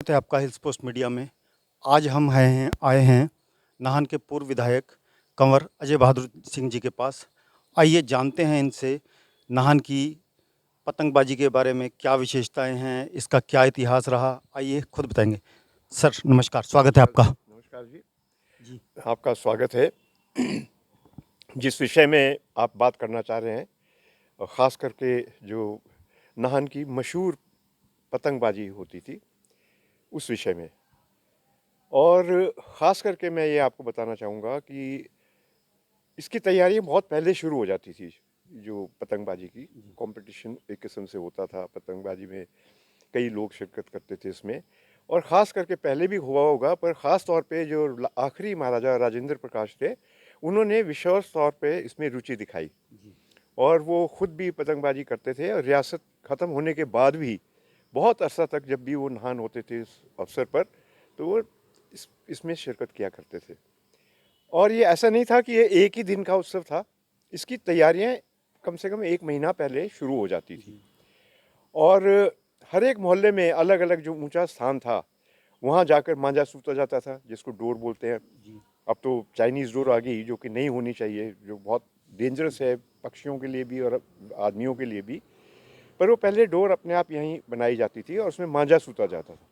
स्वागत है आपका हिल्स पोस्ट मीडिया में। आज हम आए हैं नाहन के पूर्व विधायक कंवर अजय बहादुर सिंह जी के पास। आइए जानते हैं इनसे नाहन की पतंगबाजी के बारे में क्या विशेषताएं हैं, इसका क्या इतिहास रहा। आइए खुद बताएंगे। सर नमस्कार, स्वागत है नमस्कार। आपका। नमस्कार जी। जी। आपका स्वागत है। जिस विषय में आप बात करना चाह रहे हैं और ख़ास करके जो नाहन की मशहूर पतंगबाजी होती थी उस विषय में, और ख़ास करके मैं ये आपको बताना चाहूँगा कि इसकी तैयारी बहुत पहले शुरू हो जाती थी। जो पतंगबाजी की कंपटीशन एक किस्म से होता था, पतंगबाजी में कई लोग शिरकत करते थे इसमें, और ख़ास करके पहले भी हुआ होगा, पर ख़ास तौर पे जो आखिरी महाराजा राजेंद्र प्रकाश थे, उन्होंने विशेष तौर पे इसमें रुचि दिखाई और वो खुद भी पतंगबाजी करते थे। और रियासत ख़त्म होने के बाद भी बहुत अरसा तक जब भी वो नहान होते थे इस अवसर पर, तो वो इसमें शिरकत किया करते थे। और ये ऐसा नहीं था कि ये एक ही दिन का उत्सव था, इसकी तैयारियां कम से कम एक महीना पहले शुरू हो जाती थी। और हर एक मोहल्ले में अलग अलग जो ऊंचा स्थान था, वहाँ जाकर मांझा सूता जाता था, जिसको डोर बोलते हैं। अब तो चाइनीज़ डोर आ गई, जो कि नहीं होनी चाहिए, जो बहुत डेंजरस है पक्षियों के लिए भी और आदमियों के लिए भी। पर वो पहले डोर अपने आप यहीं बनाई जाती थी और उसमें मांझा सूता जाता था।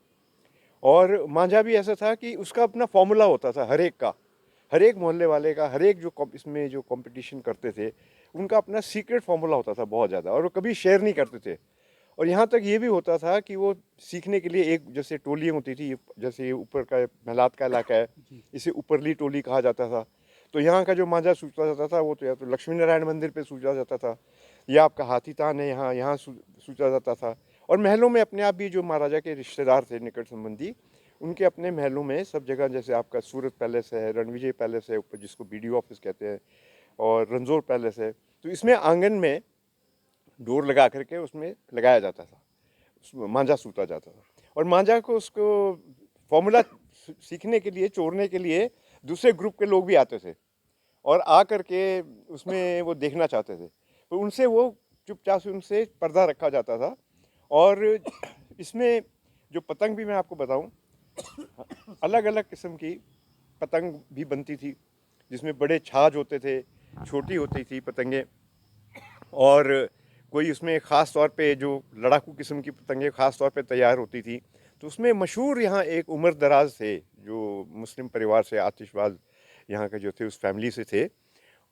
और मांझा भी ऐसा था कि उसका अपना फॉर्मूला होता था, हर एक का, हर एक मोहल्ले वाले का, हर एक जो इसमें जो कंपटीशन करते थे उनका अपना सीक्रेट फार्मूला होता था बहुत ज़्यादा, और वो कभी शेयर नहीं करते थे। और यहाँ तक ये भी होता था कि वो सीखने के लिए एक जैसे टोलियाँ होती थी, जैसे ये ऊपर का महलात का इलाका है, इसे ऊपरली टोली कहा जाता था। तो यहाँ का जो मांझा सूचा जाता था वो तो या तो लक्ष्मी नारायण मंदिर पे सूचा जाता था, या आपका हाथी तान है यहाँ यहाँ सूचा जाता था। और महलों में अपने आप भी जो महाराजा के रिश्तेदार थे, निकट संबंधी, उनके अपने महलों में सब जगह, जैसे आपका सूरत पैलेस है, रणविजय पैलेस है ऊपर जिसको बीडीओ ऑफिस कहते हैं, और रंजोर पैलेस है, तो इसमें आंगन में डोर लगा करके उसमें लगाया जाता था, उसमें मांझा सूता जाता था। और मांझा को उसको फॉर्मूला सीखने के लिए, चोरने के लिए दूसरे ग्रुप के लोग भी आते थे और आ करके उसमें वो देखना चाहते थे, तो उनसे वो चुपचाप से उनसे पर्दा रखा जाता था। और इसमें जो पतंग भी मैं आपको बताऊं, अलग अलग किस्म की पतंग भी बनती थी, जिसमें बड़े छाछ होते थे, छोटी होती थी पतंगें, और कोई उसमें ख़ास तौर पे जो लड़ाकू किस्म की पतंगें ख़ास तौर पे तैयार होती थी। तो उसमें मशहूर यहाँ एक उमर दराज थे, जो मुस्लिम परिवार से, आतिशबाज यहाँ के जो थे उस फैमिली से थे,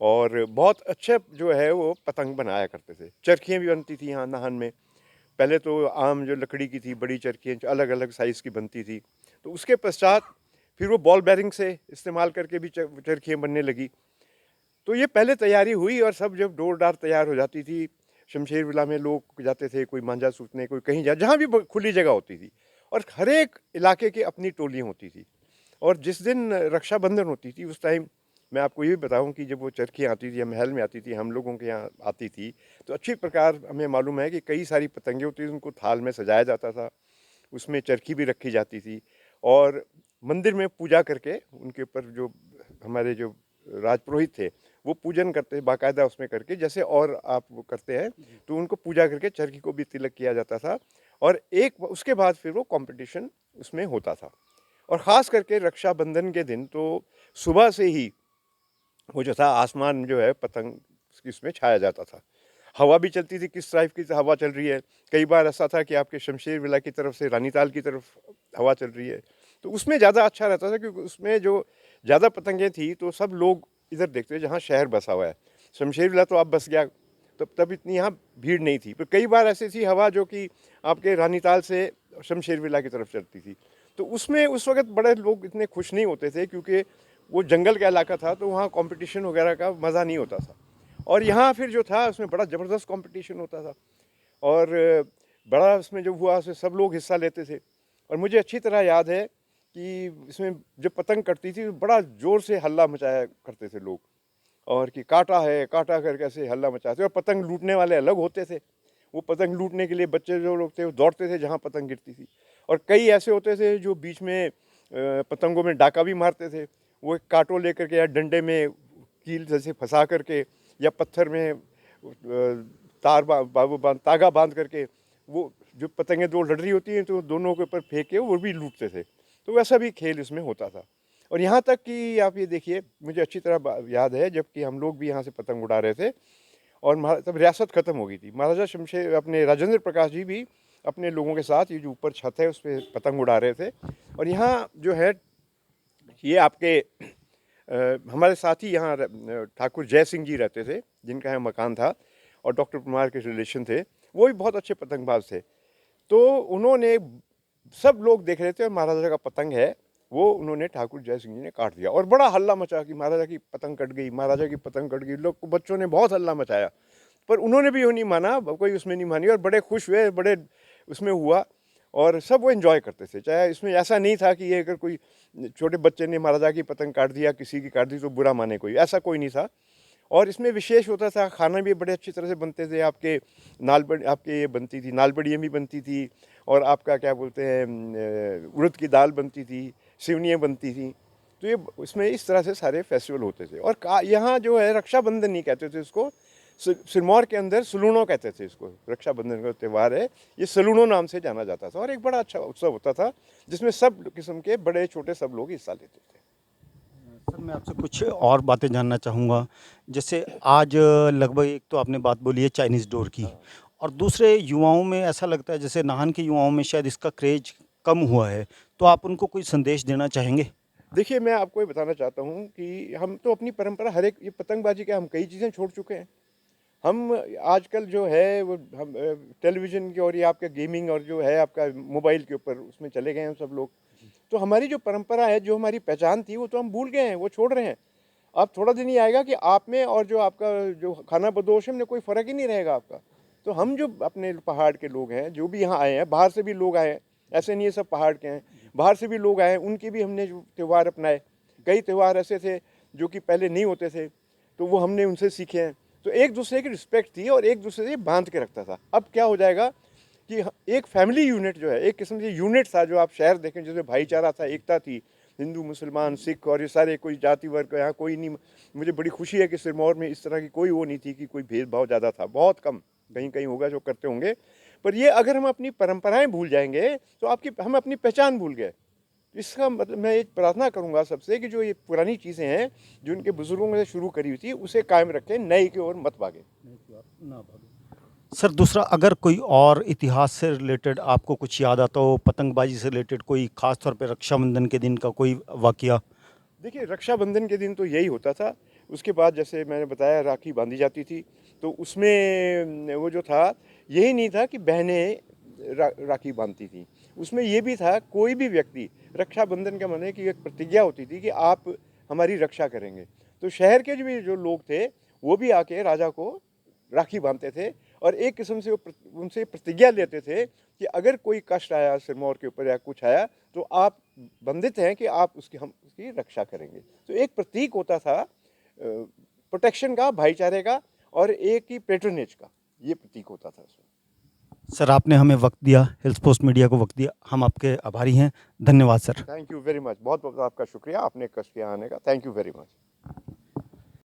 और बहुत अच्छा जो है वो पतंग बनाया करते थे। चरखियाँ भी बनती थी यहाँ नाहन में। पहले तो आम जो लकड़ी की थी बड़ी चरखियाँ अलग अलग साइज़ की बनती थी, तो उसके पश्चात फिर वो बॉल बेरिंग से इस्तेमाल करके भी चरखियाँ बनने लगी। तो ये पहले तैयारी हुई, और सब जब डोर डार तैयार हो जाती थी, शमशेर विला में लोग जाते थे, कोई मांझा सूतने, कोई कहीं जहाँ भी खुली जगह होती थी, और हर एक इलाके की अपनी टोलियाँ होती थी। और जिस दिन रक्षाबंधन होती थी उस टाइम मैं आपको ये भी बताऊं कि जब वो चरखी आती थी, महल में आती थी, हम लोगों के यहाँ आती थी, तो अच्छी प्रकार हमें मालूम है कि कई सारी पतंगें होती थी, उनको थाल में सजाया जाता था, उसमें चरखी भी रखी जाती थी, और मंदिर में पूजा करके उनके ऊपर जो हमारे जो राजपुरोहित थे वो पूजन करते बाकायदा उसमें करके, जैसे और आप वो करते हैं, तो उनको पूजा करके चरखी को भी तिलक किया जाता था। और एक उसके बाद फिर वो कंपटीशन उसमें होता था। और ख़ास करके रक्षाबंधन के दिन तो सुबह से ही वो जो था आसमान जो है पतंग इसमें छाया जाता था। हवा भी चलती थी, किस टाइप की हवा चल रही है। कई बार ऐसा था कि आपके शमशेर विला की तरफ से रानीताल की तरफ हवा चल रही है, तो उसमें ज़्यादा अच्छा रहता था, क्योंकि उसमें जो ज़्यादा पतंगें थी तो सब लोग इधर देखते जहाँ शहर बसा हुआ है। शमशेर विला तो अब बस गया, तब इतनी यहाँ भीड़ नहीं थी, पर कई बार ऐसी थी हवा जो कि आपके रानीताल से शमशेर विला की तरफ चलती थी, तो उसमें उस वक्त बड़े लोग इतने खुश नहीं होते थे, क्योंकि वो जंगल का इलाका था, तो वहाँ कंपटीशन वगैरह का मज़ा नहीं होता था। और यहाँ फिर जो था उसमें बड़ा ज़बरदस्त कंपटीशन होता था, और बड़ा उसमें जो हुआ उसमें सब लोग हिस्सा लेते थे। और मुझे अच्छी तरह याद है कि इसमें जब पतंग कटती थी तो बड़ा ज़ोर से हल्ला मचाया करते थे लोग, और कि काटा है, काटा करके ऐसे हल्ला मचाते। और पतंग लूटने वाले अलग होते थे, वो पतंग लूटने के लिए बच्चे जो लोग थे वो दौड़ते थे जहाँ पतंग गिरती थी। और कई ऐसे होते थे जो बीच में पतंगों में डाका भी मारते थे, वो एक कांटो लेकर के या डंडे में कील जैसे फंसा करके, या पत्थर में तागा बांध करके वो जो पतंगें दो लड़ रही होती हैं तो दोनों के ऊपर फेंक के वो भी लूटते थे। तो वैसा भी खेल इसमें होता था। और यहाँ तक कि आप ये देखिए, मुझे अच्छी तरह याद है जबकि हम लोग भी यहाँ से पतंग उड़ा रहे थे और तब रियासत ख़त्म हो गई थी। महाराजा शमशेर अपने राजेंद्र प्रकाश जी भी अपने लोगों के साथ ये जो ऊपर छत है उस पर पतंग उड़ा रहे थे। और यहाँ जो है ये आपके हमारे साथ ही यहाँ ठाकुर जय सिंह जी रहते थे जिनका यहाँ मकान था और डॉक्टर परमार के रिलेशन थे, वो भी बहुत अच्छे पतंगबाज थे। तो उन्होंने, सब लोग देख रहे थे और महाराजा का पतंग है वो उन्होंने ठाकुर जय सिंह जी ने काट दिया और बड़ा हल्ला मचा कि महाराजा की पतंग कट गई, महाराजा की पतंग कट गई। लोग, बच्चों ने बहुत हल्ला मचाया, पर उन्होंने भी वो नहीं माना, कोई उसमें नहीं मानी और बड़े खुश हुए, बड़े उसमें हुआ और सब वो एंजॉय करते थे। चाहे इसमें ऐसा नहीं था कि ये अगर कोई छोटे बच्चे ने महाराजा की पतंग काट दिया, किसी की काट दी तो बुरा माने कोई, ऐसा कोई नहीं था। और इसमें विशेष होता था, खाना भी बड़े अच्छी तरह से बनते थे। आपके आपके ये बनती थी, नाल बड़ियाँ भी बनती थी और आपका क्या बोलते हैं उड़द की दाल बनती थी, सिवनियाँ बनती थी। तो ये इसमें इस तरह से सारे फेस्टिवल होते थे। और यहाँ जो है रक्षाबंधन नहीं कहते थे इसको, सिरमौर के अंदर सलूणों कहते थे इसको। रक्षाबंधन का त्यौहार है, ये सलूणों नाम से जाना जाता था और एक बड़ा अच्छा उत्सव होता था जिसमें सब किस्म के बड़े छोटे सब लोग हिस्सा लेते थे। सर मैं आपसे कुछ और बातें जानना चाहूँगा। जैसे आज लगभग एक तो आपने बात बोली है चाइनीज़ डोर की, और दूसरे युवाओं में ऐसा लगता है जैसे नाहन के युवाओं में शायद इसका क्रेज कम हुआ है, तो आप उनको कोई संदेश देना चाहेंगे? देखिए, मैं आपको ये बताना चाहता हूँ कि हम तो अपनी परंपरा हर एक, ये पतंगबाजी के हम कई चीज़ें छोड़ चुके हैं। हम आजकल जो है वो हम टेलीविज़न की और ये आपका गेमिंग और जो है आपका मोबाइल के ऊपर उसमें चले गए हैं सब लोग। तो हमारी जो परंपरा है, जो हमारी पहचान थी, वो तो हम भूल गए हैं, वो छोड़ रहे हैं। अब थोड़ा दिन ही आएगा कि आप में और जो आपका जो खाना बदोश है में कोई फ़र्क ही नहीं रहेगा आपका। तो हम जो अपने पहाड़ के लोग हैं, जो भी यहाँ आए हैं, बाहर से भी लोग आए हैं, ऐसे नहीं है सब पहाड़ के हैं, बाहर से भी लोग आए हैं, उनके भी हमने जो त्यौहार अपनाए। कई त्यौहार ऐसे थे जो कि पहले नहीं होते थे, तो वो हमने उनसे सीखे हैं। तो एक दूसरे की रिस्पेक्ट थी और एक दूसरे से बांध के रखता था। अब क्या हो जाएगा कि एक फैमिली यूनिट जो है, एक किस्म से यूनिट था, जो आप शहर देखें जिसमें भाईचारा था, एकता थी, हिंदू मुसलमान सिख और ये सारे, कोई जाति वर्ग यहाँ कोई नहीं। मुझे बड़ी खुशी है कि सिरमौर में इस तरह की कोई वो नहीं थी कि कोई भेदभाव ज़्यादा था, बहुत कम, कहीं कहीं होगा जो करते होंगे। पर ये अगर हम अपनी परंपराएं भूल जाएंगे तो हम अपनी पहचान भूल गए। इसका मतलब मैं एक प्रार्थना करूंगा सबसे कि जो ये पुरानी चीज़ें हैं जो उनके बुजुर्गों ने शुरू करी हुई थी, उसे कायम रखें, नई की ओर मत भागे। सर दूसरा, अगर कोई और इतिहास से रिलेटेड आपको कुछ याद आता हो, पतंगबाजी से रिलेटेड कोई खास तौर पे रक्षाबंधन के दिन का कोई वाकया? देखिए, रक्षाबंधन के दिन तो यही होता था। उसके बाद जैसे मैंने बताया राखी बांधी जाती थी, तो उसमें वो जो था, यही नहीं था कि बहनें राखी बांधती थी, उसमें ये भी था कोई भी व्यक्ति, रक्षाबंधन का माने कि एक प्रतिज्ञा होती थी कि आप हमारी रक्षा करेंगे। तो शहर के जो लोग थे वो भी आके राजा को राखी बांधते थे और एक किस्म से वो उनसे प्रतिज्ञा लेते थे कि अगर कोई कष्ट आया सिरमौर के ऊपर या कुछ आया तो आप बंधित हैं कि आप हम उसकी रक्षा करेंगे। तो एक प्रतीक होता था प्रोटेक्शन का, भाईचारे का और एक ही पेट्रोनेज का, ये प्रतीक होता था उसमें। सर आपने हमें वक्त दिया, हिल्स पोस्ट मीडिया को वक्त दिया, हम आपके आभारी हैं। धन्यवाद sir. Thank you very much, बहुत बहुत आपका शुक्रिया, आपने कष्ट किया आने का, थैंक यू वेरी मच।